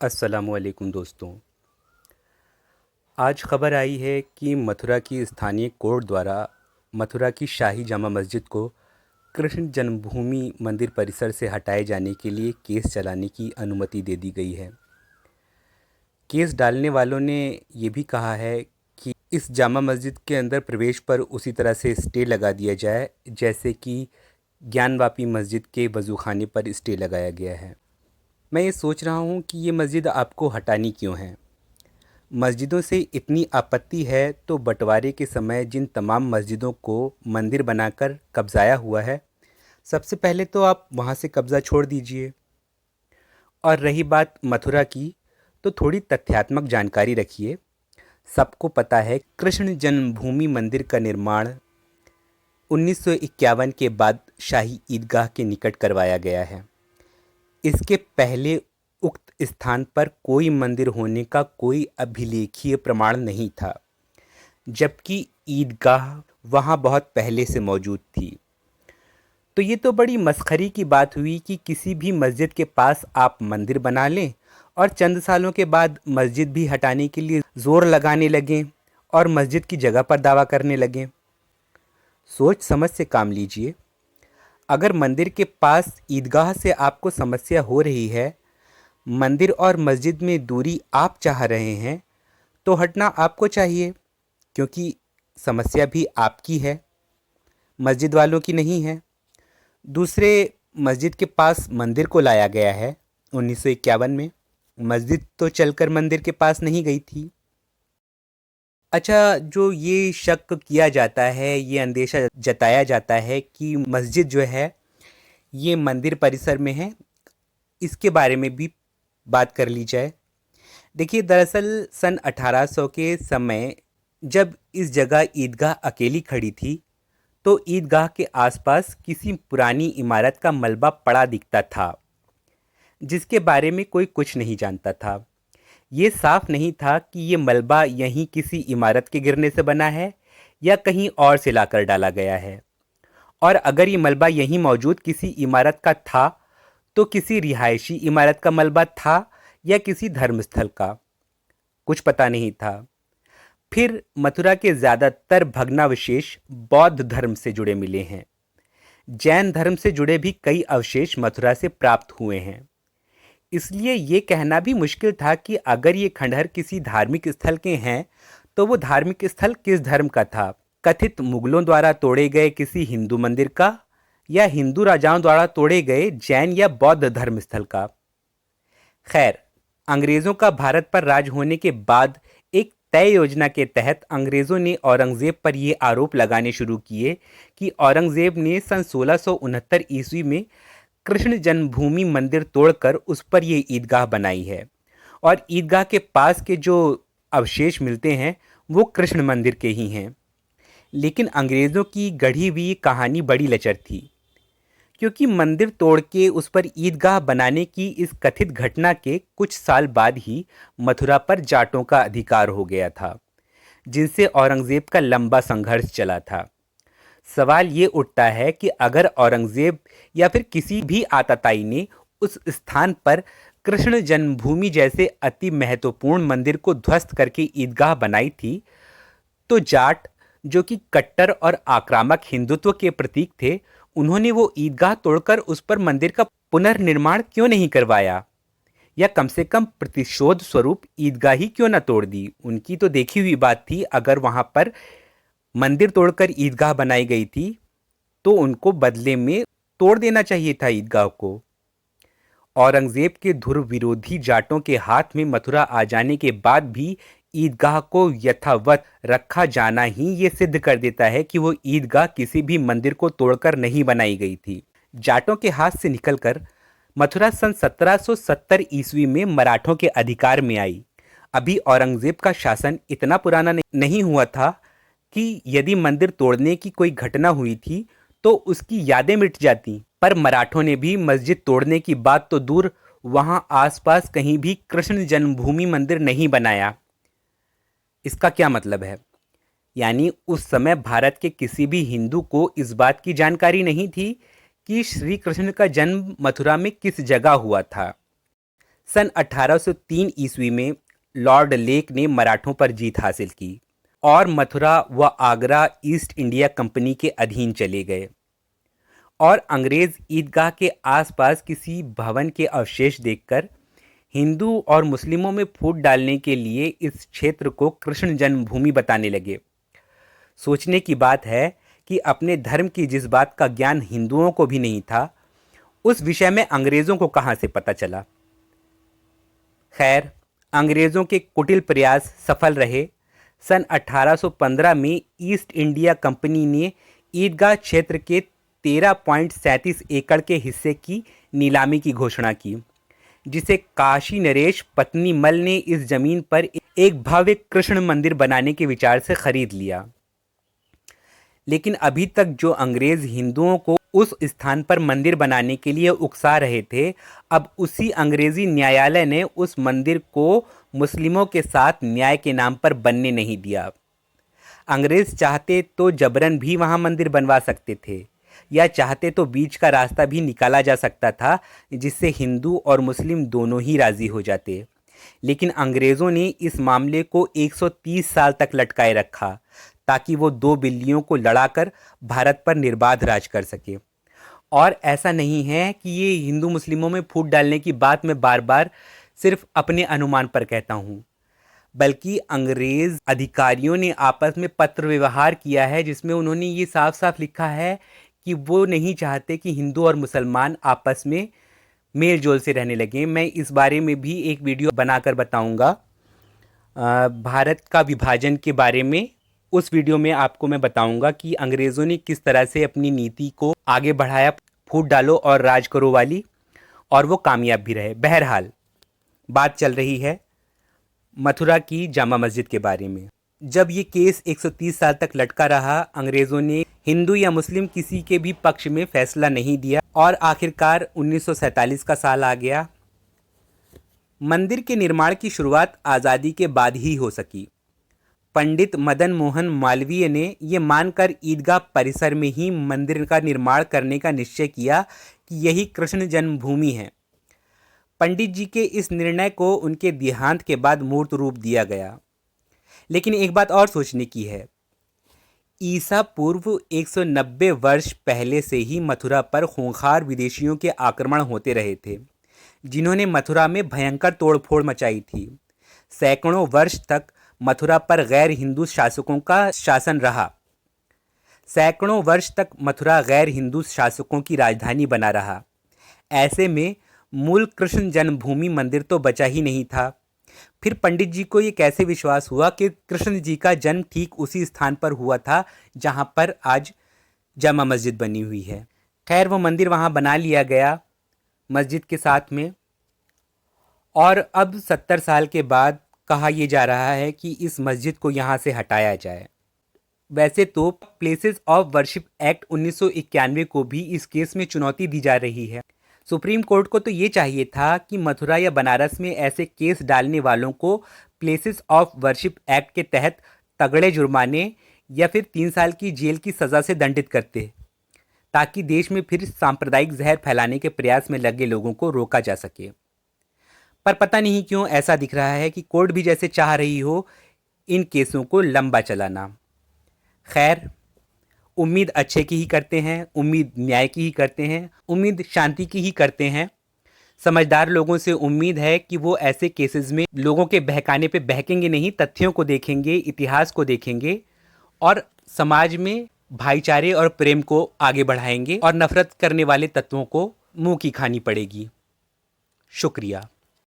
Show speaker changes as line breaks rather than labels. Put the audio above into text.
अस्सलामुअलैकुम दोस्तों। आज ख़बर आई है कि मथुरा की स्थानीय कोर्ट द्वारा मथुरा की शाही जामा मस्जिद को कृष्ण जन्मभूमि मंदिर परिसर से हटाए जाने के लिए केस चलाने की अनुमति दे दी गई है। केस डालने वालों ने ये भी कहा है कि इस जामा मस्जिद के अंदर प्रवेश पर उसी तरह से स्टे लगा दिया जाए जैसे कि ज्ञानवापी मस्जिद के वज़ूखाने पर स्टे लगाया गया है। मैं ये सोच रहा हूँ कि ये मस्जिद आपको हटानी क्यों है। मस्जिदों से इतनी आपत्ति है तो बंटवारे के समय जिन तमाम मस्जिदों को मंदिर बनाकर कब्जाया हुआ है, सबसे पहले तो आप वहाँ से कब्ज़ा छोड़ दीजिए। और रही बात मथुरा की, तो थोड़ी तथ्यात्मक जानकारी रखिए। सबको पता है कृष्ण जन्मभूमि मंदिर का निर्माण 1951 के बाद शाही ईदगाह के निकट करवाया गया है। इसके पहले उक्त स्थान पर कोई मंदिर होने का कोई अभिलेखीय प्रमाण नहीं था, जबकि ईदगाह वहाँ बहुत पहले से मौजूद थी। तो ये तो बड़ी मसखरी की बात हुई कि किसी भी मस्जिद के पास आप मंदिर बना लें और चंद सालों के बाद मस्जिद भी हटाने के लिए ज़ोर लगाने लगें और मस्जिद की जगह पर दावा करने लगें। सोच समझ से काम लीजिए। अगर मंदिर के पास ईदगाह से आपको समस्या हो रही है, मंदिर और मस्जिद में दूरी आप चाह रहे हैं, तो हटना आपको चाहिए, क्योंकि समस्या भी आपकी है, मस्जिद वालों की नहीं है। दूसरे, मस्जिद के पास मंदिर को लाया गया है 1951 में। मस्जिद तो चलकर मंदिर के पास नहीं गई थी। अच्छा, जो ये शक किया जाता है, ये अंदेशा जताया जाता है कि मस्जिद जो है ये मंदिर परिसर में है, इसके बारे में भी बात कर ली जाए। देखिए, दरअसल सन 1800 के समय जब इस जगह ईदगाह अकेली खड़ी थी, तो ईदगाह के आसपास किसी पुरानी इमारत का मलबा पड़ा दिखता था, जिसके बारे में कोई कुछ नहीं जानता था। ये साफ नहीं था कि ये मलबा यहीं किसी इमारत के गिरने से बना है या कहीं और से लाकर डाला गया है। और अगर ये मलबा यहीं मौजूद किसी इमारत का था, तो किसी रिहायशी इमारत का मलबा था या किसी धर्मस्थल का, कुछ पता नहीं था। फिर मथुरा के ज़्यादातर भग्नावशेष बौद्ध धर्म से जुड़े मिले हैं। जैन धर्म से जुड़े भी कई अवशेष मथुरा से प्राप्त हुए हैं। इसलिए ये कहना भी मुश्किल था कि अगर ये खंडहर किसी धार्मिक स्थल के हैं, तो वो धार्मिक स्थल किस धर्म का था। कथित मुगलों द्वारा तोड़े गए किसी हिंदू मंदिर का, या हिंदू राजाओं द्वारा तोड़े गए जैन या बौद्ध धर्म स्थल का। खैर, अंग्रेज़ों का भारत पर राज होने के बाद एक तय योजना के तहत अंग्रेज़ों ने औरंगज़ेब पर ये आरोप लगाने शुरू किए कि औरंगज़ेब ने सन 1669 ईस्वी में कृष्ण जन्मभूमि मंदिर तोड़कर उस पर ये ईदगाह बनाई है, और ईदगाह के पास के जो अवशेष मिलते हैं वो कृष्ण मंदिर के ही हैं। लेकिन अंग्रेज़ों की गढ़ी हुई कहानी बड़ी लचर थी, क्योंकि मंदिर तोड़ के उस पर ईदगाह बनाने की इस कथित घटना के कुछ साल बाद ही मथुरा पर जाटों का अधिकार हो गया था, जिनसे औरंगज़ेब का लंबा संघर्ष चला था। सवाल ये उठता है कि अगर औरंगज़ेब या फिर किसी भी आताताई ने उस स्थान पर कृष्ण जन्मभूमि जैसे अति महत्वपूर्ण मंदिर को ध्वस्त करके ईदगाह बनाई थी, तो जाट, जो कि कट्टर और आक्रामक हिंदुत्व के प्रतीक थे, उन्होंने वो ईदगाह तोड़कर उस पर मंदिर का पुनर्निर्माण क्यों नहीं करवाया, या कम से कम प्रतिशोध स्वरूप ईदगाह ही क्यों न तोड़ दी। उनकी तो देखी हुई बात थी, अगर वहाँ पर मंदिर तोड़कर ईदगाह बनाई गई थी तो उनको बदले में तोड़ देना चाहिए था ईदगाह को। औरंगज़ेब के धुर विरोधी जाटों के हाथ में मथुरा आ जाने के बाद भी ईदगाह को यथावत रखा जाना ही ये सिद्ध कर देता है कि वो ईदगाह किसी भी मंदिर को तोड़कर नहीं बनाई गई थी। जाटों के हाथ से निकलकर मथुरा सन 1770 ईस्वी में मराठों के अधिकार में आई। अभी औरंगज़ेब का शासन इतना पुराना नहीं हुआ था कि यदि मंदिर तोड़ने की कोई घटना हुई थी तो उसकी यादें मिट जाती। पर मराठों ने भी मस्जिद तोड़ने की बात तो दूर, वहां आसपास कहीं भी कृष्ण जन्मभूमि मंदिर नहीं बनाया। इसका क्या मतलब है? यानी उस समय भारत के किसी भी हिंदू को इस बात की जानकारी नहीं थी कि श्री कृष्ण का जन्म मथुरा में किस जगह हुआ था। सन 1803 ईस्वी में लॉर्ड लेक ने मराठों पर जीत हासिल की और मथुरा व आगरा ईस्ट इंडिया कंपनी के अधीन चले गए और अंग्रेज ईदगाह के आसपास किसी भवन के अवशेष देखकर हिंदू और मुस्लिमों में फूट डालने के लिए इस क्षेत्र को कृष्ण जन्मभूमि बताने लगे। सोचने की बात है कि अपने धर्म की जिस बात का ज्ञान हिंदुओं को भी नहीं था, उस विषय में अंग्रेज़ों को कहाँ से पता चला। खैर, अंग्रेज़ों के कुटिल प्रयास सफल रहे। सन 1815 में ईस्ट इंडिया कंपनी ने ईदगाह क्षेत्र के 13.37 एकड़ के हिस्से की नीलामी की घोषणा की, जिसे काशी नरेश पत्नी मल ने इस जमीन पर एक भव्य कृष्ण मंदिर बनाने के विचार से खरीद लिया। लेकिन अभी तक जो अंग्रेज हिंदुओं को उस स्थान पर मंदिर बनाने के लिए उकसा रहे थे, अब उसी अंग्रेजी न्यायालय ने उस मंदिर को मुस्लिमों के साथ न्याय के नाम पर बनने नहीं दिया। अंग्रेज चाहते तो जबरन भी वहाँ मंदिर बनवा सकते थे, या चाहते तो बीच का रास्ता भी निकाला जा सकता था, जिससे हिंदू और मुस्लिम दोनों ही राज़ी हो जाते। लेकिन अंग्रेज़ों ने इस मामले को 130 साल तक लटकाए रखा, ताकि वो दो बिल्लियों को लड़ाकर भारत पर निर्बाध राज कर सके। और ऐसा नहीं है कि ये हिंदू मुस्लिमों में फूट डालने की बात मैं बार बार सिर्फ अपने अनुमान पर कहता हूँ, बल्कि अंग्रेज़ अधिकारियों ने आपस में पत्र व्यवहार किया है, जिसमें उन्होंने ये साफ साफ लिखा है कि वो नहीं चाहते कि हिंदू और मुसलमान आपस में मेल जोल से रहने लगे। मैं इस बारे में भी एक वीडियो बनाकर बताऊंगा, भारत का विभाजन के बारे में। उस वीडियो में आपको मैं बताऊंगा कि अंग्रेज़ों ने किस तरह से अपनी नीति को आगे बढ़ाया, फूट डालो और राज करो वाली, और वो कामयाब भी रहे। बहरहाल, बात चल रही है मथुरा की जामा मस्जिद के बारे में। जब ये केस 130 साल तक लटका रहा, अंग्रेज़ों ने हिंदू या मुस्लिम किसी के भी पक्ष में फैसला नहीं दिया और आखिरकार 1947 का साल आ गया। मंदिर के निर्माण की शुरुआत आज़ादी के बाद ही हो सकी। पंडित मदन मोहन मालवीय ने ये मानकर ईदगाह परिसर में ही मंदिर का निर्माण करने का निश्चय किया कि यही कृष्ण जन्मभूमि है। पंडित जी के इस निर्णय को उनके देहांत के बाद मूर्त रूप दिया गया। लेकिन एक बात और सोचने की है, ईसा पूर्व 190 वर्ष पहले से ही मथुरा पर खूंखार विदेशियों के आक्रमण होते रहे थे, जिन्होंने मथुरा में भयंकर तोड़फोड़ मचाई थी। सैकड़ों वर्ष तक मथुरा पर गैर हिंदू शासकों का शासन रहा। सैकड़ों वर्ष तक मथुरा गैर हिंदू शासकों की राजधानी बना रहा। ऐसे में मूल कृष्ण जन्मभूमि मंदिर तो बचा ही नहीं था। फिर पंडित जी को ये कैसे विश्वास हुआ कि कृष्ण जी का जन्म ठीक उसी स्थान पर हुआ था जहाँ पर आज जामा मस्जिद बनी हुई है। खैर, वो मंदिर वहाँ बना लिया गया मस्जिद के साथ में, और अब 70 साल के बाद कहा यह जा रहा है कि इस मस्जिद को यहाँ से हटाया जाए। वैसे तो प्लेसेस ऑफ वर्शिप एक्ट 1991 को भी इस केस में चुनौती दी जा रही है। सुप्रीम कोर्ट को तो ये चाहिए था कि मथुरा या बनारस में ऐसे केस डालने वालों को प्लेसेस ऑफ वर्शिप एक्ट के तहत तगड़े जुर्माने या फिर 3 साल की जेल की सज़ा से दंडित करते, ताकि देश में फिर सांप्रदायिक जहर फैलाने के प्रयास में लगे लोगों को रोका जा सके। पर पता नहीं क्यों ऐसा दिख रहा है कि कोर्ट भी जैसे चाह रही हो इन केसों को लंबा चलाना। खैर, उम्मीद अच्छे की ही करते हैं, उम्मीद न्याय की ही करते हैं, उम्मीद शांति की ही करते हैं। समझदार लोगों से उम्मीद है कि वो ऐसे केसेस में लोगों के बहकाने पे बहकेंगे नहीं, तथ्यों को देखेंगे, इतिहास को देखेंगे और समाज में भाईचारे और प्रेम को आगे बढ़ाएंगे और नफरत करने वाले तत्वों को मुंह की खानी पड़ेगी। शुक्रिया।